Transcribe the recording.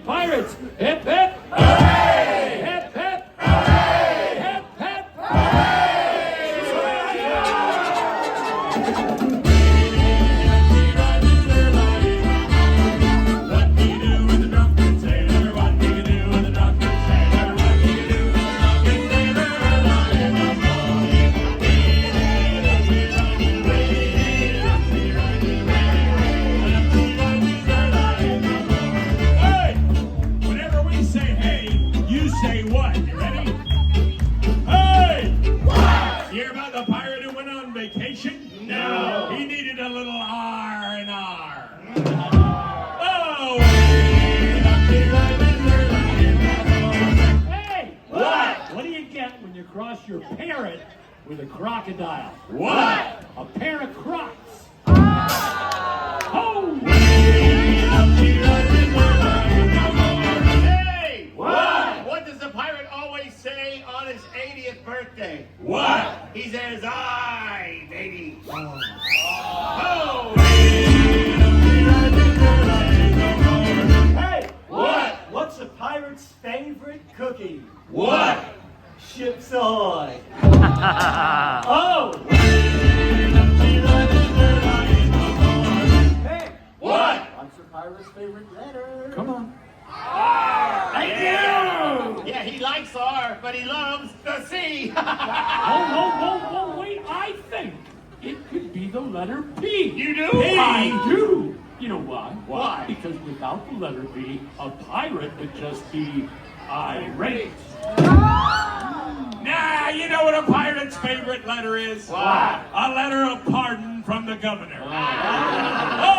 pirates. Hip, hip, hooray! Hip, hip, hooray! Hip, hip, What do you do with a drunken sailor? What do you do with a drunken sailor? What do you do with a drunken sailor? Early in the morning, hey! Whenever we say hey, you say what? You ready? Hey! What? You hear about the pirate who went on vacation? No. He needed a little R&R. Oh! Hey! What? What do you get when you cross your parrot with a crocodile? What? A pair of Crocs. Oh! Hey! What? What does the pirate always say on his 80th birthday? What? He says, "Aye, baby." Oh! Hey! What? What's a pirate's favorite cookie? What? Ship's Ahoy. Oh! Hey! What? What's a pirate's favorite letter? Come on. Thank you! Yeah, he likes R, but he loves the C. Oh, wait. I think it could be the letter P. You do? I do. You know why? Why? Because without the letter P, a pirate would just be irate. Nah, you know what a pirate's favorite letter is? What? A letter of pardon from the governor. Oh,